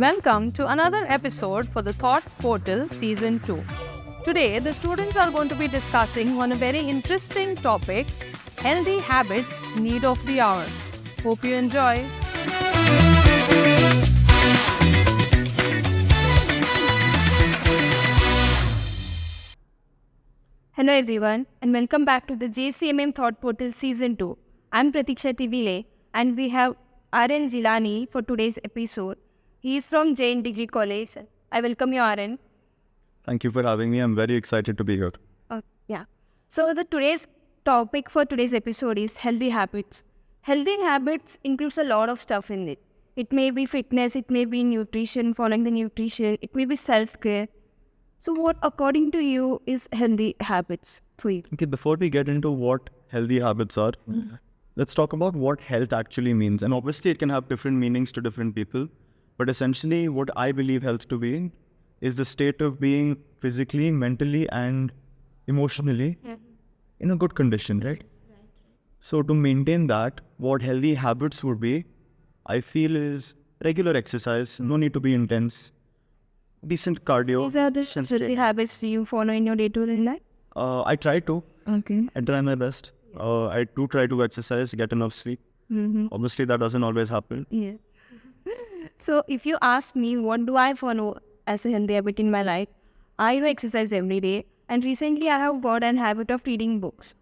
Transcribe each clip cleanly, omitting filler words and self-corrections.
Welcome to another episode for the Thought Portal Season 2. Today, the students are going to be discussing on a very interesting topic, healthy habits, need of the hour. Hope you enjoy. Hello everyone and welcome back to the JCMM Thought Portal Season 2. I'm Pratiksha Tivile and we have Aryan Jilani for today's episode. He is from Jain Degree College. I welcome you, Aryan. Thank you for having me. I'm very excited to be here. Yeah. So the today's topic for today's episode is healthy habits. Healthy habits includes a lot of stuff in it. It may be fitness, it may be nutrition, following the nutrition, it may be self-care. So what according to you is healthy habits for you? Okay, before we get into what healthy habits are, let's talk about what health actually means. And obviously it can have different meanings to different people. But essentially what I believe health to be is the state of being physically, mentally and emotionally in a good condition, right? So to maintain that, what healthy habits would be, I feel is regular exercise, no need to be intense, decent cardio. These are the healthy habits you follow in your day-to-day life? I try to. Okay. I try my best. I do try to exercise, get enough sleep. Obviously, that doesn't always happen. Yes. So if you ask me what do I follow as a healthy habit in my life, I do exercise every day. And recently I have got an habit of reading books.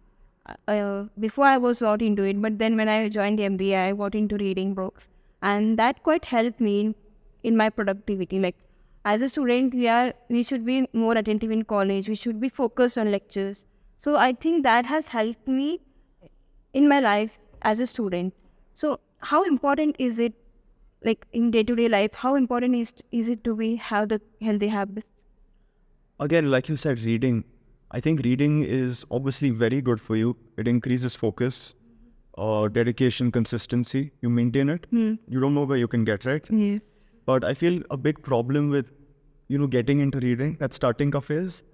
Before I was not into it, but then when I joined MBA, I got into reading books. And that quite helped me in my productivity. Like as a student, we should be more attentive in college. We should be focused on lectures. So I think that has helped me in my life as a student. So how important is it, like in day-to-day life, how important is it to have the healthy habits? Again, like you said, reading. I think reading is obviously very good for you. It increases focus, dedication, consistency. You maintain it. You don't know where you can get, right? Yes. But I feel a big problem with, getting into reading, that starting off is,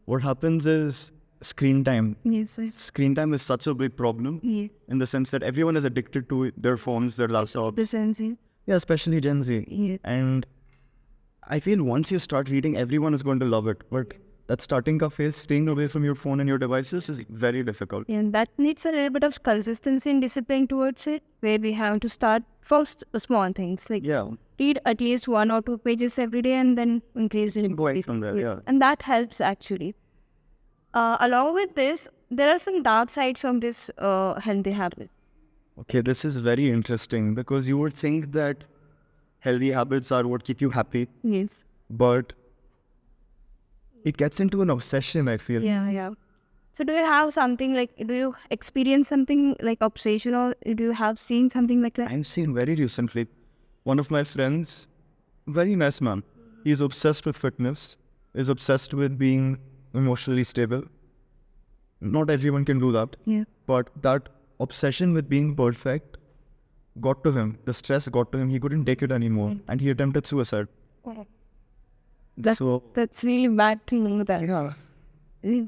what happens is screen time. Yes. Screen time is such a big problem Yes. in the sense that everyone is addicted to their phones, their laptops. The senses. Yeah, especially Gen Z. Yes. And I feel once you start reading, everyone is going to love it. But that starting off phase, staying away from your phone and your devices is very difficult. And that needs a little bit of consistency and discipline towards it, where we have to start from small things. Like read at least 1 or 2 pages every day and then increase it. Go from there, yeah. And that helps actually. Along with this, there are some dark sides of this healthy habits. Okay, this is very interesting because you would think that healthy habits are what keep you happy. Yes. But it gets into an obsession, I feel. Yeah. So do you have something like, do you experience something like obsession, or do you have seen something like that? I've seen very recently, one of my friends, very nice man. He's obsessed with fitness, is obsessed with being emotionally stable. Not everyone can do that. Yeah. But that obsession with being perfect got to him. The stress got to him. He couldn't take it anymore. And he attempted suicide. That's really bad to know that. Yeah.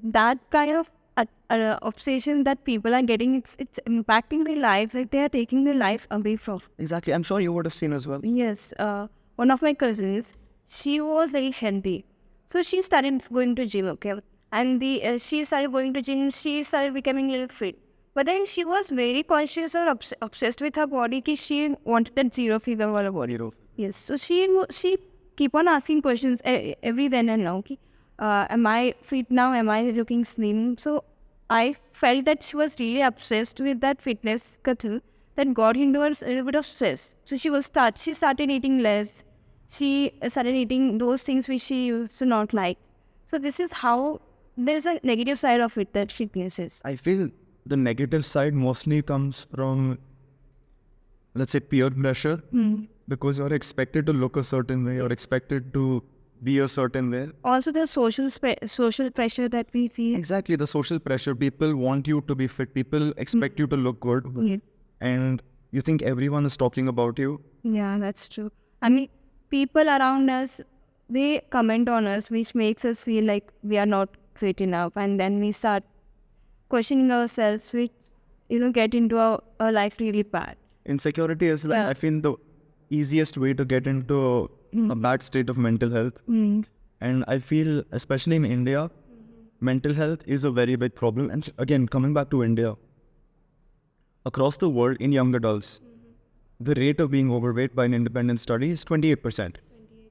That kind of obsession that people are getting, it's impacting their life, like they are taking their life away from. Exactly. I'm sure you would have seen as well. Yes. One of my cousins, she was very healthy. So she started going to gym, okay? And she started going to gym, she started becoming a little fit. But then she was very conscious or obsessed with her body, that she wanted that zero fever wala body. Yes. So she keep on asking questions every then and now. Okay? Am I fit now? Am I looking slim? So I felt that she was really obsessed with that fitness kathal that got into her a little bit of stress. So she started eating less. She started eating those things which she used to not like. So this is how there's a negative side of it that fitness is. I feel the negative side mostly comes from, let's say, peer pressure. Because you're expected to look a certain way, you're expected to be a certain way. Also, the social pressure that we feel. Exactly, the social pressure. People want you to be fit. People expect you to look good. Yes. And you think everyone is talking about you. Yeah, that's true. I mean, people around us, they comment on us, which makes us feel like we are not fit enough. And then we start questioning ourselves, which, get into our life really bad. Insecurity is like, I feel the easiest way to get into a bad state of mental health. And I feel, especially in India, mental health is a very big problem. And again, coming back to India, across the world in young adults, the rate of being overweight by an independent study is 28%.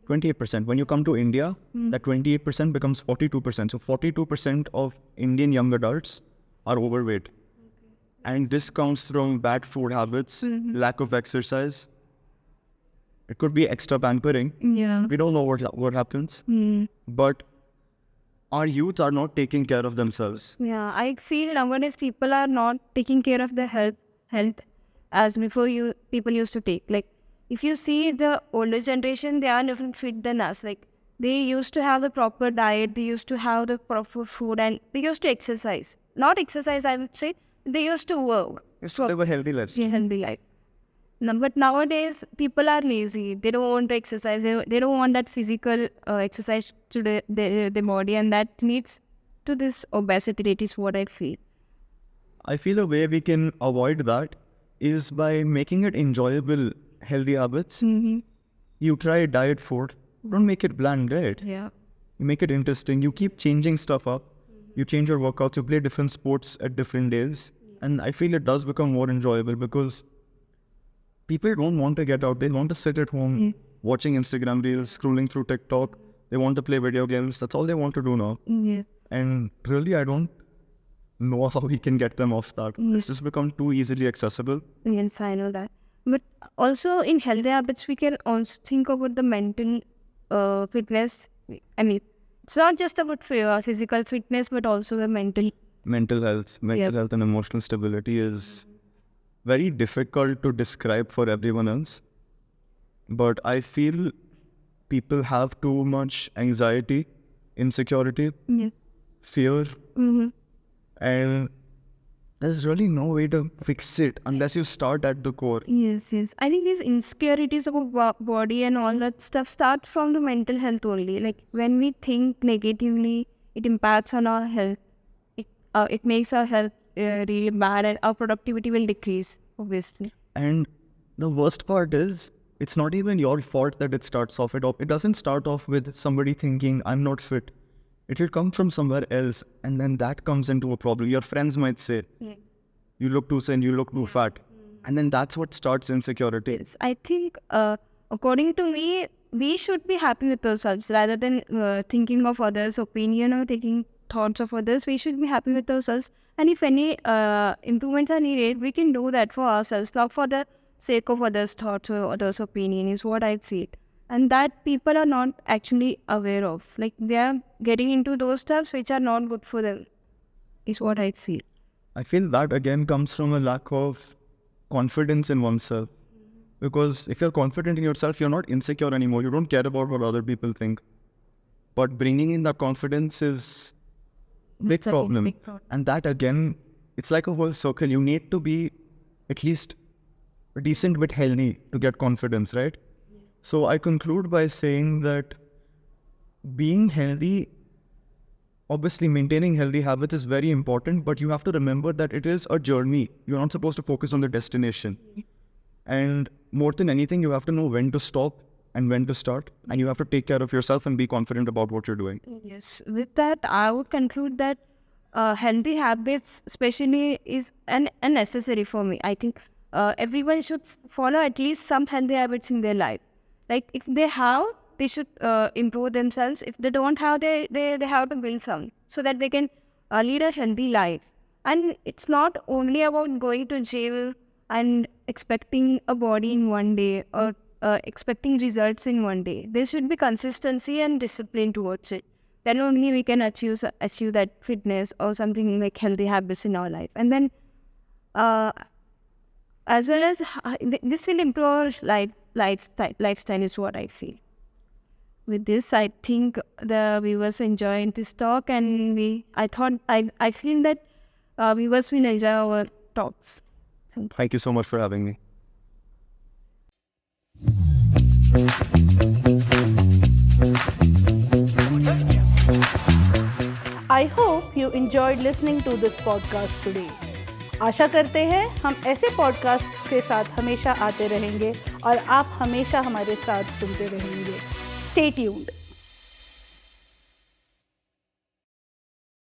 28%. When you come to India, that 28% becomes 42%. So 42% of Indian young adults are overweight. And this comes from bad food habits, lack of exercise. It could be extra pampering. Yeah. We don't know what happens. But our youth are not taking care of themselves. Yeah, I feel nowadays people are not taking care of their health as before people used to take. Like, if you see the older generation, they are different fit than us. Like, they used to have the proper diet, they used to have the proper food, and they used to exercise. Not exercise, I would say. They used to work. Used to live a healthy life. Healthy life. No, but nowadays, people are lazy. They don't want to exercise. They don't want that physical exercise to their body, and that leads to this obesity rate is what I feel. I feel a way we can avoid that is by making it enjoyable, healthy habits. You try diet food. Don't make it bland, right? Yeah. You make it interesting. You keep changing stuff up. You change your workouts. You play different sports at different days. And I feel it does become more enjoyable because people don't want to get out. They want to sit at home watching Instagram reels, scrolling through TikTok. They want to play video games. That's all they want to do now. Yes. And really, I don't know how we can get them off that. It's just become too easily accessible. Yes, I know that. But also in healthy habits, we can also think about the mental fitness. I mean, it's not just about physical fitness, but also the mental. Mental health and emotional stability is very difficult to describe for everyone else. But I feel people have too much anxiety, insecurity, Yes. fear, and there's really no way to fix it unless you start at the core. Yes. I think these insecurities about body and all that stuff start from the mental health only. Like, when we think negatively, it impacts on our health. It makes our health really bad, and our productivity will decrease, obviously. And the worst part is, it's not even your fault that it starts off. It doesn't start off with somebody thinking, I'm not fit. It will come from somewhere else, and then that comes into a problem. Your friends might say, you look too thin, you look too fat. And then that's what starts insecurity. Yes, I think, according to me, we should be happy with ourselves rather than thinking of others' opinion or taking thoughts of others. We should be happy with ourselves. And if any improvements are needed, we can do that for ourselves, not for the sake of others' thoughts or others' opinion, is what I see it. And that people are not actually aware of. Like, they are getting into those stuffs which are not good for them, is what I feel. I feel that again comes from a lack of confidence in oneself. Because if you're confident in yourself, you're not insecure anymore. You don't care about what other people think. But bringing in that confidence is a big problem. And that again, it's like a whole circle. You need to be at least a decent bit healthy to get confidence, right? So I conclude by saying that being healthy, obviously maintaining healthy habits is very important, but you have to remember that it is a journey. You're not supposed to focus on the destination. And more than anything, you have to know when to stop and when to start. And you have to take care of yourself and be confident about what you're doing. Yes. With that, I would conclude that healthy habits especially is unnecessary for me. I think everyone should follow at least some healthy habits in their life. Like, if they have, they should improve themselves. If they don't have, they have to build some so that they can lead a healthy life. And it's not only about going to gym and expecting a body in one day or expecting results in one day. There should be consistency and discipline towards it. Then only we can achieve that fitness or something like healthy habits in our life. And then as well as this will improve our lifestyle is what I feel. With this, I think the viewers enjoyed this talk, and I feel that viewers will enjoy our talks. Thank you so much for having me. I hope you enjoyed listening to this podcast today. आशा करते हैं हम ऐसे podcast के साथ हमेशा आते रहेंगे और आप हमेशा हमारे साथ सुनते रहेंगे। Stay tuned.